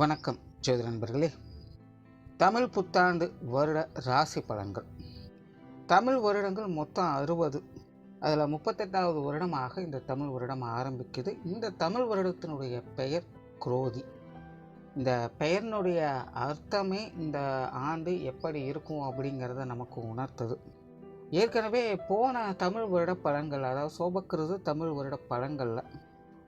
வணக்கம் ஜோதி நண்பர்களே. தமிழ் புத்தாண்டு வருட ராசி பலன்கள். தமிழ் வருடங்கள் மொத்தம் 60. அதில் 38வது வருடமாக இந்த தமிழ் வருடம் ஆரம்பிக்குது. இந்த தமிழ் வருடத்தினுடைய பெயர் குரோதி. இந்த பெயரினுடைய அர்த்தமே இந்த ஆண்டு எப்படி இருக்கும் அப்படிங்கிறத நமக்கு உணர்த்துது. ஏற்கனவே போன தமிழ் வருட பலன்கள், அதாவது சோபக்கிருது தமிழ் வருட பலன்களில்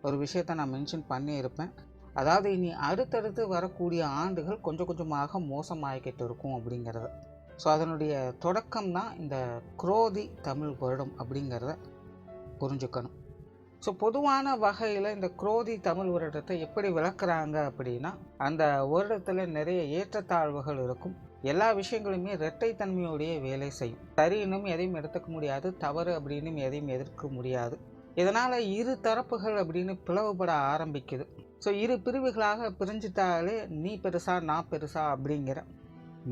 ஒரு விஷயத்தை நான் மென்ஷன் பண்ணியிருப்பேன். அதாவது இனி அடுத்தடுத்து வரக்கூடிய ஆண்டுகள் கொஞ்சம் கொஞ்சமாக மோசமாகிக்கிட்டு இருக்கும் அப்படிங்கிறத. ஸோ அதனுடைய தொடக்கம் தான் இந்த குரோதி தமிழ் வருடம் அப்படிங்கிறத புரிஞ்சுக்கணும். ஸோ பொதுவான வகையில் இந்த குரோதி தமிழ் வருடத்தை எப்படி விளக்குறாங்க அப்படின்னா, அந்த வருடத்தில் நிறைய ஏற்றத்தாழ்வுகள் இருக்கும். எல்லா விஷயங்களுமே இரட்டைத்தன்மையோடைய வேலை செய்யும். சரின்னும் எதையும் எடுத்துக்க முடியாது, தவறு அப்படின்னும் எதையும் எதிர்க்க முடியாது. இதனால் இரு தரப்புகள் அப்படின்னு பிளவுபட ஆரம்பிக்குது. ஸோ இரு பிரிவுகளாக பிரிஞ்சிட்டாலே நீ பெருசா நான் பெருசா அப்படிங்கிற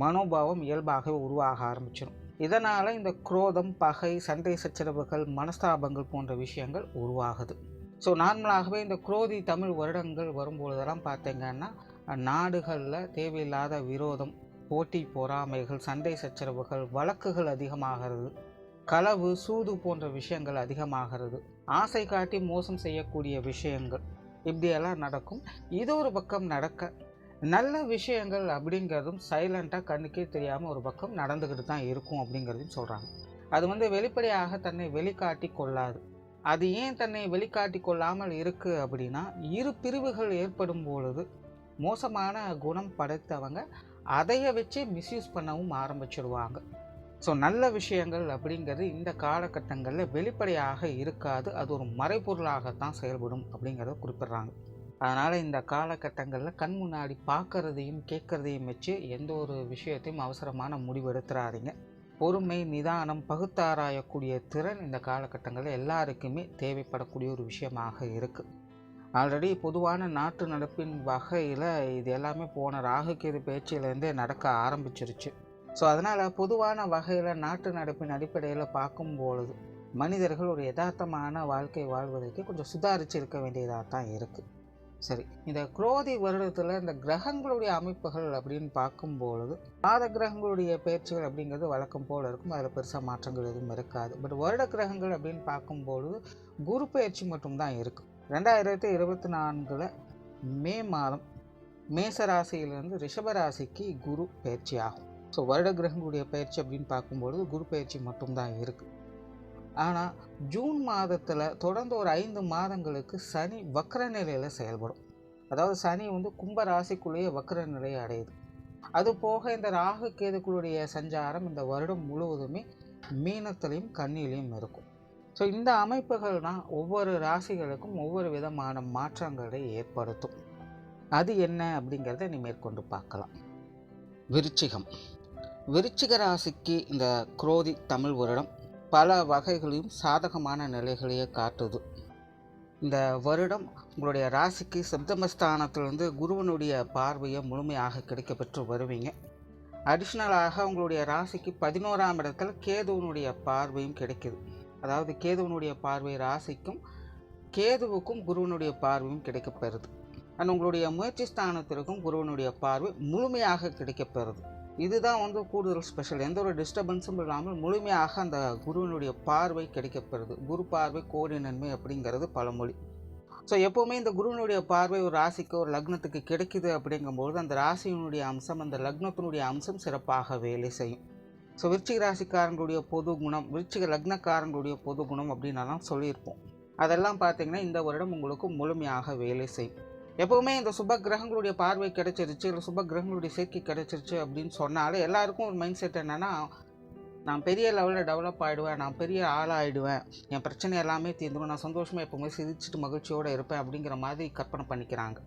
மனோபாவம் இயல்பாக உருவாக ஆரம்பிச்சிடும். இதனால் இந்த குரோதம், பகை, சண்டை சச்சரவுகள், மனஸ்தாபங்கள் போன்ற விஷயங்கள் உருவாகுது. ஸோ நார்மலாகவே இந்த குரோதி தமிழ் வருடங்கள் வரும்பொழுதெல்லாம் பார்த்தீங்கன்னா நாடுகளில் தேவையில்லாத விரோதம், போட்டி பொறாமைகள், சண்டை சச்சரவுகள், வழக்குகள் அதிகமாகிறது. களவு, சூது போன்ற விஷயங்கள் அதிகமாகிறது. ஆசை காட்டி மோசம் செய்யக்கூடிய விஷயங்கள் இப்படியெல்லாம் நடக்கும். இது ஒரு பக்கம் நடக்க, நல்ல விஷயங்கள் அப்படிங்கிறதும் சைலண்ட்டாக கண்ணுக்கே தெரியாமல் ஒரு பக்கம் நடந்துக்கிட்டு தான் இருக்கும் அப்படிங்கிறதையும் சொல்கிறாங்க. அது வெளிப்படையாக தன்னை வெளிக்காட்டி கொள்ளாது. அது ஏன் தன்னை வெளிக்காட்டி கொள்ளாமல் இருக்குது அப்படின்னா, இரு பிரிவுகள் ஏற்படும் பொழுது மோசமான குணம் படைத்தவங்க அதைய வச்சு மிஸ்யூஸ் பண்ணவும் ஆரம்பிச்சிடுவாங்க. ஸோ நல்ல விஷயங்கள் அப்படிங்கிறது இந்த காலகட்டங்களில் வெளிப்படையாக இருக்காது. அது ஒரு மறைபொருளாகத்தான் செயல்படும் அப்படிங்கிறத குறிப்பிட்றாங்க. அதனால் இந்த காலகட்டங்களில் கண் முன்னாடி பார்க்குறதையும் கேட்குறதையும் வச்சு எந்த ஒரு விஷயத்தையும் அவசரமான முடிவு எடுத்துறாதீங்க. பொறுமை, நிதானம், பகுத்தாராயக்கூடிய திறன் இந்த காலகட்டங்களில் எல்லாருக்குமே தேவைப்படக்கூடிய ஒரு விஷயமாக இருக்குது. ஆல்ரெடி பொதுவான நாட்டு நடப்பின் வகையில் இது எல்லாமே போன ராகுகேது பேச்சிலேருந்தே நடக்க ஆரம்பிச்சிருச்சு. ஸோ அதனால் பொதுவான வகையில் நாட்டு நடப்பின் அடிப்படையில் பார்க்கும்பொழுது மனிதர்கள் ஒரு யதார்த்தமான வாழ்க்கை வாழ்வதற்கு கொஞ்சம் சுதாரித்து இருக்க வேண்டியதாக தான் இருக்குது. சரி, இந்த குரோதி வருடத்தில் இந்த கிரகங்களுடைய அமைப்புகள் அப்படின்னு பார்க்கும்பொழுது மாத கிரகங்களுடைய பயிற்சிகள் அப்படிங்கிறது வழக்கம் போல் இருக்கும். அதில் பெருசாக மாற்றங்கள் எதுவும் இருக்காது. பட் வருட கிரகங்கள் அப்படின்னு பார்க்கும்பொழுது குரு பயிற்சி மட்டும்தான் இருக்குது. 2024 மே மாதம் மேசராசியிலிருந்து ரிஷபராசிக்கு குரு பயிற்சி ஆகும். ஸோ வருட கிரகங்களுடைய பயிற்சி அப்படின்னு பார்க்கும்பொழுது குரு பயிற்சி மட்டும்தான் இருக்குது. ஆனால் ஜூன் மாதத்தில் தொடர்ந்து ஒரு 5 மாதங்களுக்கு சனி வக்ர நிலையில் செயல்படும். அதாவது சனி கும்ப ராசிக்குள்ளேயே வக்ர நிலையை அடையுது. அது போக இந்த ராகு கேதுக்களுடைய சஞ்சாரம் இந்த வருடம் முழுவதுமே மீனத்திலையும் கன்னியிலையும் இருக்கும். ஸோ இந்த அமைப்புகள் தான் ஒவ்வொரு ராசிகளுக்கும் ஒவ்வொரு விதமான மாற்றங்களை ஏற்படுத்தும். அது என்ன அப்படிங்கிறத நீ மேற்கொண்டு பார்க்கலாம். விருச்சிக ராசிக்கு இந்த குரோதி தமிழ் வருடம் பல வகைகளையும் சாதகமான நிலைகளையே காட்டுது. இந்த வருடம் உங்களுடைய ராசிக்கு சப்தமஸ்தானத்திலிருந்து குருவனுடைய பார்வையை முழுமையாக கிடைக்கப்பெற்று வருவீங்க. அடிஷ்னலாக உங்களுடைய ராசிக்கு 11ஆம் இடத்துல கேதுவனுடைய பார்வையும் கிடைக்குது. அதாவது கேதுவனுடைய பார்வை ராசிக்கும் கேதுவுக்கும் குருவனுடைய பார்வையும் கிடைக்கப்பெறுது. அண்ட் உங்களுடைய முயற்சி ஸ்தானத்திற்கும் குருவனுடைய பார்வை முழுமையாக கிடைக்கப்பெறுது. இதுதான் கூடுதல் ஸ்பெஷல். எந்த ஒரு டிஸ்டர்பன்ஸும் இல்லாமல் முழுமையாக அந்த குருவினுடைய பார்வை கிடைக்கப்பெறுது. குரு பார்வை கோடி நன்மை அப்படிங்கிறது பழமொழி. ஸோ எப்போவுமே இந்த குருவினுடைய பார்வை ஒரு ராசிக்கு ஒரு லக்னத்துக்கு கிடைக்குது அப்படிங்கும்போது அந்த ராசியினுடைய அம்சம், அந்த லக்னத்தினுடைய அம்சம் சிறப்பாக வேலை செய்யும். ஸோ விருச்சிக ராசிக்காரங்களுடைய பொது குணம், விருச்சிக லக்னக்காரங்களுடைய பொது குணம் அப்படின்னலாம் சொல்லியிருப்போம். அதெல்லாம் பார்த்திங்கன்னா இந்த வருடம் உங்களுக்கு முழுமையாக வேலை செய்யும். எப்போவுமே இந்த சுப கிரகங்களுடைய பார்வை கிடைச்சிருச்சு, இல்லை சுப கிரகங்களுடைய சேர்க்கை கிடைச்சிருச்சு அப்படின்னு சொன்னாலே எல்லாருக்கும் ஒரு மைண்ட் செட் என்னென்னா, நான் பெரிய லெவலில் டெவலப் ஆகிடுவேன், நான் பெரிய ஆளாகிடுவேன், என் பிரச்சனை எல்லாமே தீர்ந்துடும், நான் சந்தோஷமாக எப்போவுமே சிரிச்சுட்டு மகிழ்ச்சியோடு இருப்பேன் அப்படிங்கிற மாதிரி கற்பனை பண்ணிக்கிறாங்க.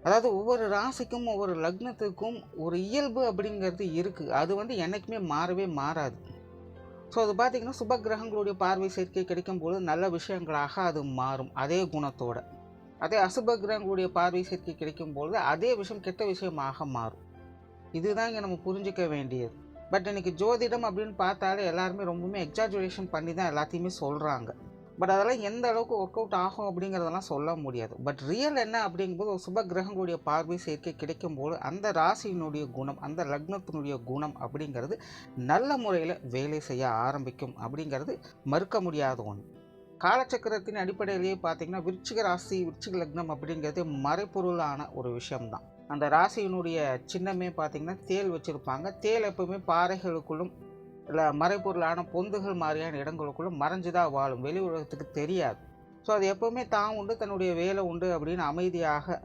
அதாவது ஒவ்வொரு ராசிக்கும் ஒவ்வொரு லக்னத்துக்கும் ஒரு இயல்பு அப்படிங்கிறது இருக்குது. அது என்றைக்குமே மாறவே மாறாது. ஸோ அது பார்த்திங்கன்னா சுப கிரகங்களுடைய பார்வை சேர்க்கை கிடைக்கும்போது நல்ல விஷயங்களாக அது மாறும் அதே குணத்தோட. அதே அசுப கிரகங்களுடைய பார்வை சேர்க்கை கிடைக்கும்பொழுது அதே விஷயம் கெட்ட விஷயமாக மாறும். இதுதான் இங்கே நம்ம புரிஞ்சிக்க வேண்டியது. பட் இன்றைக்கி ஜோதிடம் அப்படின்னு பார்த்தாலே எல்லாருமே ரொம்பவுமே எக்ஸாஜுரேஷன் பண்ணி தான் எல்லாத்தையுமே சொல்கிறாங்க. பட் அதெல்லாம் எந்த அளவுக்கு ஒர்க் அவுட் ஆகும் அப்படிங்கிறதெல்லாம் சொல்ல முடியாது. பட் ரியல் என்ன அப்படிங்கும்போது ஒரு சுப கிரகங்களுடைய பார்வை சேர்க்கை கிடைக்கும்போது அந்த ராசியினுடைய குணம், அந்த லக்னத்தினுடைய குணம் அப்படிங்கிறது நல்ல முறையில் வேலை செய்ய ஆரம்பிக்கும் அப்படிங்கிறது மறுக்க முடியாத ஒன்று. காலச்சக்கரத்தின் அடிப்படையிலேயே பார்த்தீங்கன்னா விருச்சிக ராசி, விருச்சிக லக்னம் அப்படிங்கிறது மறைப்பொருளான ஒரு விஷயம்தான். அந்த ராசியினுடைய சின்னமே பார்த்தீங்கன்னா தேல் வச்சுருப்பாங்க. தேல் எப்பவுமே பாறைகளுக்குள்ளும் இல்லை மறைப்பொருளான பொந்துகள் மாதிரியான இடங்களுக்குள்ளும் மறைஞ்சு தான் வாழும், வெளி உலகத்துக்கு தெரியாது. ஸோ அது எப்போவுமே தான் உண்டு, தன்னுடைய வேலை உண்டு அப்படின்னு அமைதியாக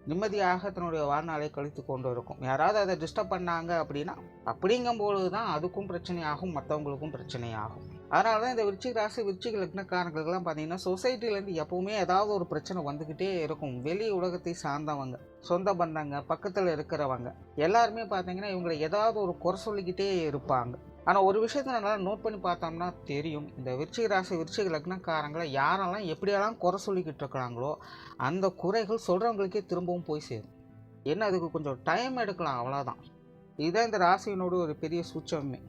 நிம்மதியாக தன்னுடைய வாழ்நாளை கழித்து கொண்டு இருக்கும். யாராவது அதை டிஸ்டர்ப் பண்ணாங்க அப்படின்னா அப்படிங்கும்போது தான் அதுக்கும் பிரச்சனையாகும், மற்றவங்களுக்கும் பிரச்சனையாகும். அதனால தான் இந்த விருச்சிக ராசி, விருச்சிக லக்னக்காரங்களுக்கெல்லாம் பார்த்தீங்கன்னா சொசைட்டிலேருந்து எப்போவுமே ஏதாவது ஒரு பிரச்சனை வந்துக்கிட்டே இருக்கும். வெளி உலகத்தை சார்ந்தவங்க, சொந்த பந்தங்க, பக்கத்தில் இருக்கிறவங்க எல்லாருமே பார்த்தீங்கன்னா இவங்களை ஏதாவது ஒரு குறை சொல்லிக்கிட்டே இருப்பாங்க. ஆனால் ஒரு விஷயத்தை நல்லா நோட் பண்ணி பார்த்தோம்னா தெரியும், இந்த விருச்சிக ராசி, விருச்சிக லக்னக்காரங்களை யாரெல்லாம் எப்படியெல்லாம் குறை சொல்லிக்கிட்டு இருக்கிறாங்களோ அந்த குறைகள் சொல்கிறவங்களுக்கே திரும்பவும் போய் சேரும். என்ன அதுக்கு கொஞ்சம் டைம் எடுக்கலாம், அவ்வளோதான். இதுதான் இந்த ராசியினோட ஒரு பெரிய சூட்சமே.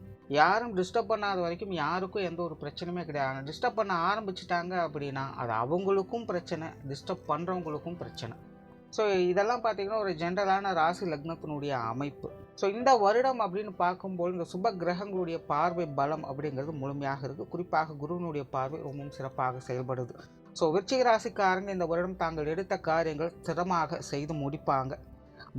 யாரும் டிஸ்டர்ப் பண்ணாத வரைக்கும் யாருக்கும் எந்த ஒரு பிரச்சனையுமே கிடையாது. டிஸ்டர்ப் பண்ண ஆரம்பிச்சிட்டாங்க அப்படின்னா அது அவங்களுக்கும் பிரச்சனை, டிஸ்டர்ப் பண்ணுறவங்களுக்கும் பிரச்சனை. ஸோ இதெல்லாம் பார்த்திங்கன்னா ஒரு ஜென்ரலான ராசி லக்னத்தினுடைய அமைப்பு. ஸோ இந்த வருடம் அப்படின்னு பார்க்கும்போது இந்த சுப கிரகங்களுடைய பார்வை பலம் அப்படிங்கிறது முழுமையாக இருக்குது. குறிப்பாக குருவினுடைய பார்வை ரொம்பவும் சிறப்பாக செயல்படுது. ஸோ விருச்சிக ராசிக்காரங்க இந்த வருடம் தாங்கள் எடுத்த காரியங்கள் திறமாக செய்து முடிப்பாங்க.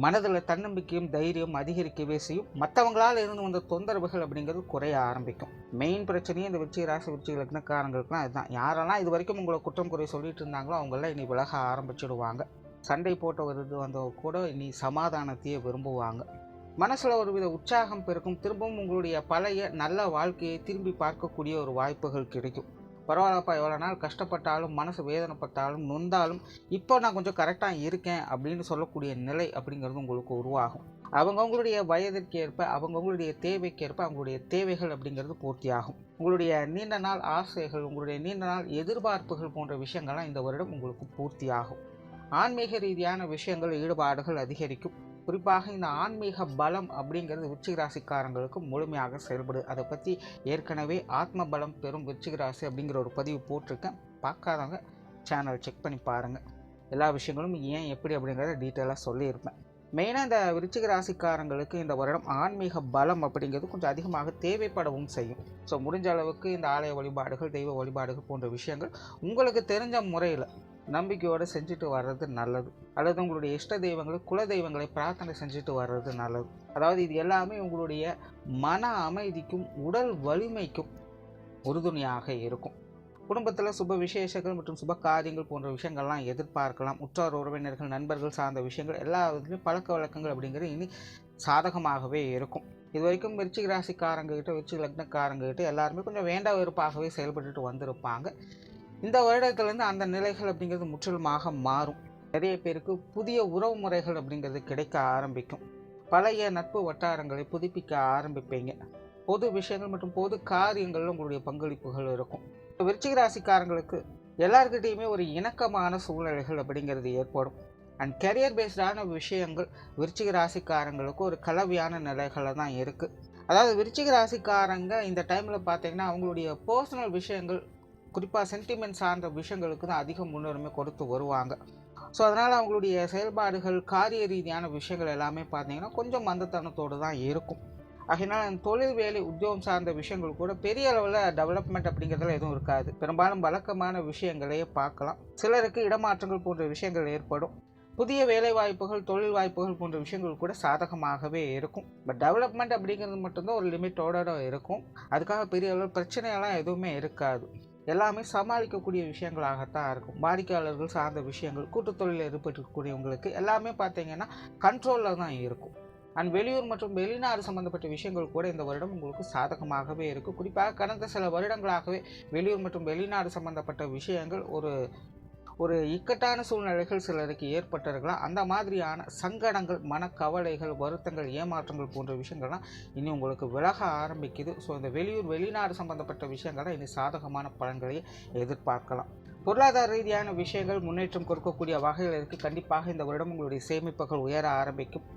மனதில் தன்னம்பிக்கையும் தைரியம் அதிகரிக்கவே செய்யும். மற்றவங்களால் இருந்து வந்த தொந்தரவுகள் அப்படிங்கிறது குறைய ஆரம்பிக்கும். மெயின் பிரச்சனையே இந்த விருச்சிக ராசி, விருச்சிக லக்னக்காரங்களுக்குலாம் இதுதான். யாரெல்லாம் இது வரைக்கும் உங்களை குற்றம் குறை சொல்லிட்டு இருந்தாங்களோ அவங்களாம் இனி விலக ஆரம்பிச்சிடுவாங்க. சண்டை போட்ட வந்தவங்க கூட இனி சமாதானத்தையே விரும்புவாங்க. மனசில் ஒரு வித உற்சாகம் பெருக்கும். திரும்பவும் உங்களுடைய பழைய நல்ல வாழ்க்கையை திரும்பி பார்க்கக்கூடிய ஒரு வாய்ப்புகள் கிடைக்கும். பரவாயில்லப்பா, எவ்வளோ நாள் கஷ்டப்பட்டாலும் மனசு வேதனைப்பட்டாலும் நொந்தாலும் இப்போ நான் கொஞ்சம் கரெக்டாக இருக்கேன் அப்படின்னு சொல்லக்கூடிய நிலை அப்படிங்கிறது உங்களுக்கு உருவாகும். அவங்கவுங்களுடைய வயதிற்கு ஏற்ப, அவங்கவுங்களுடைய தேவைக்கேற்ப அவங்களுடைய தேவைகள் அப்படிங்கிறது பூர்த்தியாகும். உங்களுடைய நீண்ட நாள் ஆசைகள், உங்களுடைய நீண்ட நாள் எதிர்பார்ப்புகள் போன்ற விஷயங்கள்லாம் இந்த வருடம் உங்களுக்கு பூர்த்தியாகும். ஆன்மீக ரீதியான விஷயங்கள் ஈடுபாடுகள் அதிகரிக்கும். குறிப்பாக இந்த ஆன்மீக பலம் அப்படிங்கிறது விருச்சிக ராசிக்காரங்களுக்கு முழுமையாக செயல்படுது. அதை பற்றி ஏற்கனவே ஆத்ம பலம் பெறும் விருச்சிக ராசி அப்படிங்கிற ஒரு பதிவு போட்டிருக்கேன். பார்க்காதவங்க சேனல் செக் பண்ணி பாருங்கள். எல்லா விஷயங்களும் ஏன் எப்படி அப்படிங்கிறத டீட்டெயிலாக சொல்லியிருப்பேன். மெயினாக இந்த விருச்சிக ராசிக்காரங்களுக்கு இந்த வருடம் ஆன்மீக பலம் அப்படிங்கிறது கொஞ்சம் அதிகமாக தேவைப்படவும் செய்யும். ஸோ முடிஞ்ச அளவுக்கு இந்த ஆலய வழிபாடுகள், தெய்வ வழிபாடுகள் போன்ற விஷயங்கள் உங்களுக்கு தெரிஞ்ச முறையில் நம்பிக்கையோடு செஞ்சுட்டு வர்றது நல்லது. அல்லது உங்களுடைய இஷ்ட தெய்வங்களை, குல தெய்வங்களை பிரார்த்தனை செஞ்சுட்டு வர்றது நல்லது. அதாவது இது எல்லாமே உங்களுடைய மன அமைதிக்கும் உடல் வலிமைக்கும் உறுதுணையாக இருக்கும். குடும்பத்தில் சுப விசேஷங்கள் மற்றும் சுப காரியங்கள் போன்ற விஷயங்கள்லாம் எதிர்பார்க்கலாம். உற்றார் உறவினர்கள், நண்பர்கள் சார்ந்த விஷயங்கள் எல்லாத்துலேயும் பழக்க வழக்கங்கள் அப்படிங்கிறது இனி சாதகமாகவே இருக்கும். இது வரைக்கும் விருச்சிக ராசிக்காரங்ககிட்ட, விருச்சிக லக்னக்காரங்ககிட்ட எல்லாருமே கொஞ்சம் வேண்டா வெறுப்பாகவே செயல்பட்டுட்டு வந்திருப்பாங்க. இந்த வருடத்துலேருந்து அந்த நிலைகள் அப்படிங்கிறது முற்றிலுமாக மாறும். நிறைய பேருக்கு புதிய உறவு முறைகள் அப்படிங்கிறது கிடைக்க ஆரம்பிக்கும். பழைய நட்பு வட்டாரங்களை புதுப்பிக்க ஆரம்பிப்பீங்க. பொது விஷயங்கள் மற்றும் பொது காரியங்களில் உங்களுடைய பங்களிப்புகள் இருக்கும். விருச்சிக ராசிக்காரங்களுக்கு எல்லாருக்கிட்டையுமே ஒரு இணக்கமான சூழ்நிலைகள் அப்படிங்கிறது ஏற்படும். அண்ட் கெரியர் பேஸ்டான விஷயங்கள் விருச்சிக ராசிக்காரங்களுக்கு ஒரு கலவையான நிலைகளில் தான் இருக்குது. அதாவது விருச்சிக ராசிக்காரங்க இந்த டைமில் பார்த்தீங்கன்னா அவங்களுடைய பர்சனல் விஷயங்கள், குறிப்பாக சென்டிமெண்ட் சார்ந்த விஷயங்களுக்கு தான் அதிக முன்னுரிமை கொடுத்து வருவாங்க. ஸோ அதனால் அவங்களுடைய செயல்பாடுகள், காரிய ரீதியான விஷயங்கள் எல்லாமே பார்த்தீங்கன்னா கொஞ்சம் மந்தத்தனத்தோடு தான் இருக்கும். ஆகையினால் தொழில், வேலை, உத்தியோகம் சார்ந்த விஷயங்கள் கூட பெரிய அளவில் டெவலப்மெண்ட் அப்படிங்கிறதுல எதுவும் இருக்காது. பெரும்பாலும் வழக்கமான விஷயங்களையே பார்க்கலாம். சிலருக்கு இடமாற்றங்கள் போன்ற விஷயங்கள் ஏற்படும். புதிய வேலை வாய்ப்புகள், தொழில் வாய்ப்புகள் போன்ற விஷயங்கள் கூட சாதகமாகவே இருக்கும். பட் டெவலப்மெண்ட் அப்படிங்கிறது மட்டும்தான் ஒரு லிமிட்டோட இருக்கும். அதுக்காக பெரிய அளவு பிரச்சனையெல்லாம் எதுவுமே இருக்காது. எல்லாமே சமாளிக்கக்கூடிய விஷயங்களாகத்தான் இருக்கும். வாடிக்கையாளர்கள் சார்ந்த விஷயங்கள், கூட்டுத்தொழிலில் ஈடுபட்டிருக்கக்கூடியவங்களுக்கு எல்லாமே பார்த்தீங்கன்னா கண்ட்ரோலில் தான் இருக்கும். அண்ட் வெளியூர் மற்றும் வெளிநாடு சம்மந்தப்பட்ட விஷயங்கள் கூட இந்த வருடம் உங்களுக்கு சாதகமாகவே இருக்கும். குறிப்பாக கடந்த சில வருடங்களாகவே வெளியூர் மற்றும் வெளிநாடு சம்மந்தப்பட்ட விஷயங்கள் ஒரு இக்கட்டான சூழ்நிலைகள் சிலருக்கு ஏற்பட்டிருக்கலாம். அந்த மாதிரியான சங்கடங்கள், மனக்கவலைகள், வருத்தங்கள், ஏமாற்றங்கள் போன்ற விஷயங்கள்லாம் இனி உங்களுக்கு விலக ஆரம்பிக்குது. ஸோ இந்த வெளியூர் வெளிநாடு சம்பந்தப்பட்ட விஷயங்கள்லாம் இனி சாதகமான பலன்களை எதிர்பார்க்கலாம். பொருளாதார ரீதியான விஷயங்கள் முன்னேற்றம் கொடுக்கக்கூடிய வகையில் இருக்குது. கண்டிப்பாக இந்த வருடம் உங்களுடைய சேமிப்புகள் உயர ஆரம்பிக்கும்.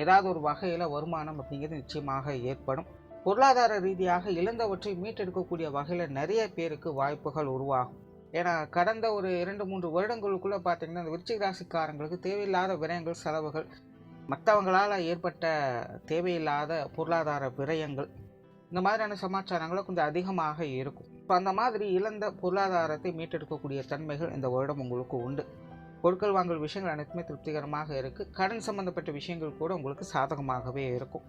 ஏதாவது ஒரு வகையில் வருமானம் அப்படிங்கிறது நிச்சயமாக ஏற்படும். பொருளாதார ரீதியாக இழந்தவற்றை மீட்டெடுக்கக்கூடிய வகையில் நிறைய பேருக்கு வாய்ப்புகள் உருவாகும். ஏன்னா கடந்த ஒரு 2-3 வருடங்களுக்குள்ளே பார்த்தீங்கன்னா இந்த விருச்சிக ராசிக்காரங்களுக்கு தேவையில்லாத விரயங்கள், செலவுகள், மற்றவங்களால் ஏற்பட்ட தேவையில்லாத பொருளாதார விரயங்கள், இந்த மாதிரியான சமாச்சாரங்களும் கொஞ்சம் அதிகமாக இருக்கும். இப்போ அந்த மாதிரி இழந்த பொருளாதாரத்தை மீட்டெடுக்கக்கூடிய தன்மைகள் இந்த வருடம் உங்களுக்கு உண்டு. பொருட்கள் வாங்கல் விஷயங்கள் அனைத்துமே திருப்திகரமாக இருக்குது. கடன் சம்பந்தப்பட்ட விஷயங்கள் கூட உங்களுக்கு சாதகமாகவே இருக்கும்.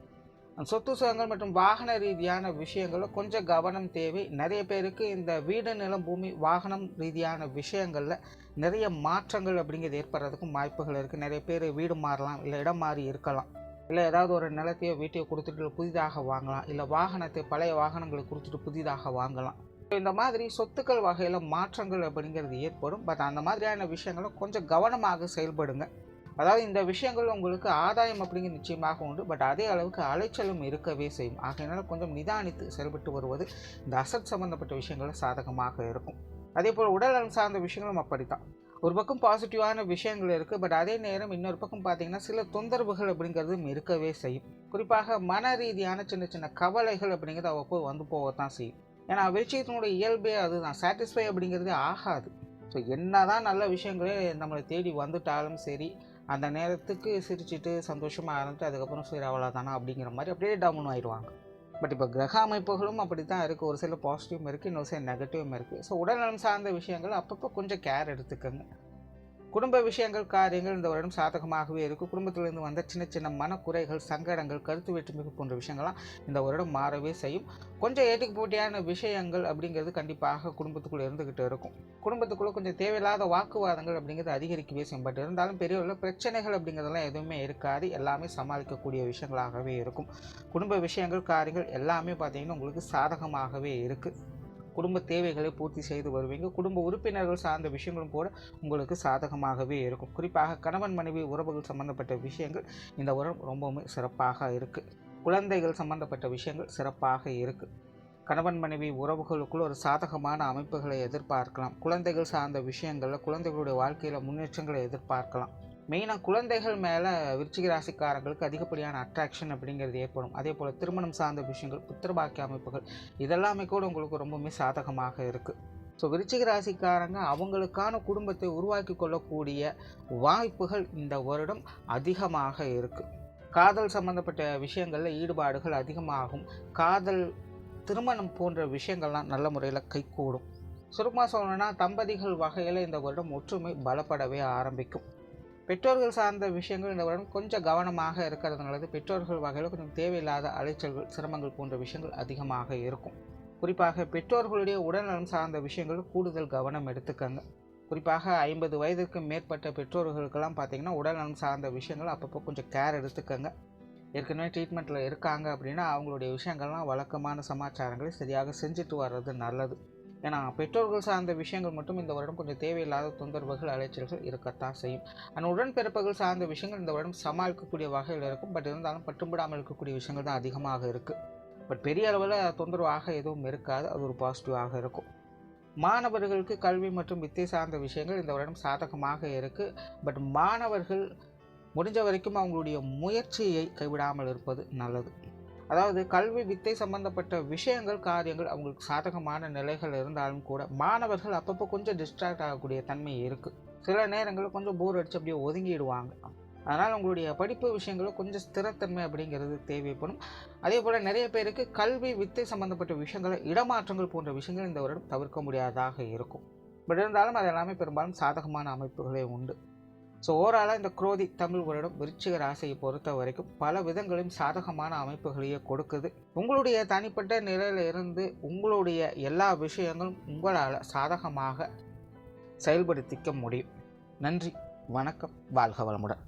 சொத்து சுகங்கள் மற்றும் வாகன ரீதியான விஷயங்களில் கொஞ்சம் கவனம் தேவை. நிறைய பேருக்கு இந்த வீடு, நிலம், பூமி, வாகனம் ரீதியான விஷயங்களில் நிறைய மாற்றங்கள் அப்படிங்கிறது ஏற்படுறதுக்கும் வாய்ப்புகள் இருக்குது. நிறைய பேர் வீடு மாறலாம், இல்லை இடம் மாறி இருக்கலாம், இல்லை ஏதாவது ஒரு நிலத்தையோ வீட்டையோ கொடுத்துட்டு புதிதாக வாங்கலாம், இல்லை வாகனத்தை பழைய வாகனங்களை கொடுத்துட்டு புதிதாக வாங்கலாம். இந்த மாதிரி சொத்துக்கள் வகையில் மாற்றங்கள் அப்படிங்கிறது ஏற்படும். பட் அந்த மாதிரியான விஷயங்களை கொஞ்சம் கவனமாக செயல்படுங்க. அதாவது இந்த விஷயங்கள் உங்களுக்கு ஆதாயம் அப்படிங்கிறது நிச்சயமாக உண்டு. பட் அதே அளவுக்கு அலைச்சலும் இருக்கவே செய்யும். ஆகையினால கொஞ்சம் நிதானித்து செயல்பட்டு வருவது இந்த அசட் சம்பந்தப்பட்ட விஷயங்கள் சாதகமாக இருக்கும். அதே போல் உடல்நலம் சார்ந்த விஷயங்களும் அப்படித்தான். ஒரு பக்கம் பாசிட்டிவான விஷயங்கள் இருக்குது. பட் அதே நேரம் இன்னொரு பக்கம் பார்த்தீங்கன்னா சில தொந்தரவுகள் அப்படிங்கிறதும் இருக்கவே செய்யும். குறிப்பாக மன ரீதியான சின்ன சின்ன கவலைகள் அப்படிங்கிறது அவ்வப்போது வந்து போகத்தான் செய்யும். ஏன்னா விருச்சிகத்தினுடைய இயல்பே அதுதான், சாட்டிஸ்ஃபை அப்படிங்கிறதே ஆகாது. ஸோ என்ன தான் நல்ல விஷயங்களே நம்மளை தேடி வந்துட்டாலும் சரி, அந்த நேரத்துக்கு சிரிச்சுட்டு சந்தோஷமாக இருந்துட்டு அதுக்கப்புறம் சரி அவ்வளோதானா அப்படிங்கிற மாதிரி அப்படியே டவுன் ஆயிடுவாங்க. பட் இப்போ கிரக அமைப்புகளும் அப்படி தான் இருக்குது. ஒரு சில பாசிட்டிவும் இருக்குது, இன்னொரு சில நெகட்டிவும் இருக்குது. ஸோ உடல்நலம் சார்ந்த விஷயங்கள் அப்பப்போ கொஞ்சம் கேர் எடுத்துக்கோங்க. குடும்ப விஷயங்கள், காரியங்கள் இந்த வருடம் சாதகமாகவே இருக்குது. குடும்பத்திலிருந்து வந்த சின்ன சின்ன மனக்குறைகள், சங்கடங்கள், கருத்து வேற்றுமைகள் போன்ற விஷயங்கள்லாம் இந்த வருடம் மாறவே செய்யும். கொஞ்சம் ஏட்டுக்கு போட்டியான விஷயங்கள் அப்படிங்கிறது கண்டிப்பாக குடும்பத்துக்குள்ளே இருந்துக்கிட்டு இருக்கும். குடும்பத்துக்குள்ளே கொஞ்சம் தேவையில்லாத வாக்குவாதங்கள் அப்படிங்கிறது அதிகரிக்கவே செய்யும். பட் இருந்தாலும் பெரிய உள்ள பிரச்சனைகள் அப்படிங்கிறதெல்லாம் எதுவுமே இருக்காது. எல்லாமே சமாளிக்கக்கூடிய விஷயங்களாகவே இருக்கும். குடும்ப விஷயங்கள், காரியங்கள் எல்லாமே பார்த்திங்கன்னா உங்களுக்கு சாதகமாகவே இருக்குது. குடும்ப தேவைகளை பூர்த்தி செய்து வருவீங்க. குடும்ப உறுப்பினர்கள் சார்ந்த விஷயங்களும் கூட உங்களுக்கு சாதகமாகவே இருக்கும். குறிப்பாக கணவன் மனைவி உறவுகள் சம்பந்தப்பட்ட விஷயங்கள் இந்த வருடம் ரொம்பவுமே சிறப்பாக இருக்குது. குழந்தைகள் சம்பந்தப்பட்ட விஷயங்கள் சிறப்பாக இருக்குது. கணவன் மனைவி உறவுகளுக்குள் ஒரு சாதகமான அமைப்புகளை எதிர்பார்க்கலாம். குழந்தைகள் சார்ந்த விஷயங்களில் குழந்தைகளுடைய வாழ்க்கையில் முன்னேற்றங்களை எதிர்பார்க்கலாம். மெயினாக குழந்தைகள் மேலே விருச்சிக ராசிக்காரங்களுக்கு அதிகப்படியான அட்ராக்ஷன் அப்படிங்கிறது ஏற்படும். அதே போல் திருமணம் சார்ந்த விஷயங்கள், புத்திரபாக்கிய அமைப்புகள் இதெல்லாமே கூட உங்களுக்கு ரொம்பவுமே சாதகமாக இருக்குது. ஸோ விருச்சிக ராசிக்காரங்க அவங்களுக்கான குடும்பத்தை உருவாக்கி கொள்ளக்கூடிய வாய்ப்புகள் இந்த வருடம் அதிகமாக இருக்குது. காதல் சம்பந்தப்பட்ட விஷயங்களில் ஈடுபாடுகள் அதிகமாகும். காதல், திருமணம் போன்ற விஷயங்கள்லாம் நல்ல முறையில் கைகூடும். சுருக்கமாக சொல்லணும்னா தம்பதிகள் வகையில் இந்த வருடம் ஒற்றுமை பலப்படவே ஆரம்பிக்கும். பெற்றோர்கள் சார்ந்த விஷயங்கள் இந்த வருடம் கொஞ்சம் கவனமாக இருக்கிறது நல்லது. பெற்றோர்கள் வகையில் கொஞ்சம் தேவையில்லாத அலைச்சல்கள், சிரமங்கள் போன்ற விஷயங்கள் அதிகமாக இருக்கும். குறிப்பாக பெற்றோர்களுடைய உடல்நலம் சார்ந்த விஷயங்கள் கூடுதல் கவனம் எடுத்துக்கங்க. குறிப்பாக 50 வயதுக்கு மேற்பட்ட பெற்றோர்களுக்கெல்லாம் பார்த்திங்கன்னா உடல்நலம் சார்ந்த விஷயங்கள் அப்பப்போ கொஞ்சம் கேர் எடுத்துக்கங்க. ஏற்கனவே ட்ரீட்மெண்ட்டில் இருக்காங்க அப்படின்னா அவங்களுடைய விஷயங்கள்லாம் வழக்கமான சமாச்சாரங்களை சரியாக செஞ்சுட்டு வர்றது நல்லது. ஏன்னா பெற்றோர்கள் சார்ந்த விஷயங்கள் மட்டும் இந்த வருடம் கொஞ்சம் தேவையில்லாத தொந்தரவுகள், அலைச்சல்கள் இருக்கத்தான் செய்யும். ஆனால் உடன்பிறப்புகள் சார்ந்த விஷயங்கள் இந்த வருடம் சமாளிக்கக்கூடிய வகையில் இருக்கும். பட் இருந்தாலும் பட்டும்படாமல் இருக்கக்கூடிய விஷயங்கள் தான் அதிகமாக இருக்குது. பட் பெரிய அளவில் தொந்தரவாக எதுவும் இருக்காது. அது ஒரு பாசிட்டிவாக இருக்கும். மாணவர்களுக்கு கல்வி மற்றும் வித்தை சார்ந்த விஷயங்கள் இந்த வருடம் சாதகமாக இருக்குது. பட் மாணவர்கள் முடிஞ்ச வரைக்கும் அவங்களுடைய முயற்சியை கைவிடாமல் இருப்பது நல்லது. அதாவது கல்வி, வித்தை சம்பந்தப்பட்ட விஷயங்கள், காரியங்கள் அவங்களுக்கு சாதகமான நிலைகள் இருந்தாலும் கூட மாணவர்கள் அப்பப்போ கொஞ்சம் டிஸ்ட்ராக்ட் ஆகக்கூடிய தன்மை இருக்குது. சில நேரங்களில் கொஞ்சம் போர் அடித்து அப்படியே ஒதுங்கிடுவாங்க. அதனால் உங்களுடைய படிப்பு விஷயங்களும் கொஞ்சம் ஸ்திரத்தன்மை அப்படிங்கிறது தேவைப்படும். அதே போல் நிறைய பேருக்கு கல்வி, வித்தை சம்பந்தப்பட்ட விஷயங்களை, இடமாற்றங்கள் போன்ற விஷயங்கள் இந்த வருடம் தவிர்க்க முடியாததாக இருக்கும். பட் இருந்தாலும் அது எல்லாமே பெரும்பாலும் சாதகமான அமைப்புகளே உண்டு. ஸோ ஓவராலாக இந்த குரோதி தமிழ் வருடம் விருச்சிக ராசியை பொறுத்த வரைக்கும் பல விதங்களையும் சாதகமான அமைப்புகளையே கொடுக்குது. உங்களுடைய தனிப்பட்ட நிலையில் இருந்து உங்களுடைய எல்லா விஷயங்களும் உங்களால் சாதகமாக செயல்படுத்திக்க முடியும். நன்றி, வணக்கம், வாழ்க வளமுடன்.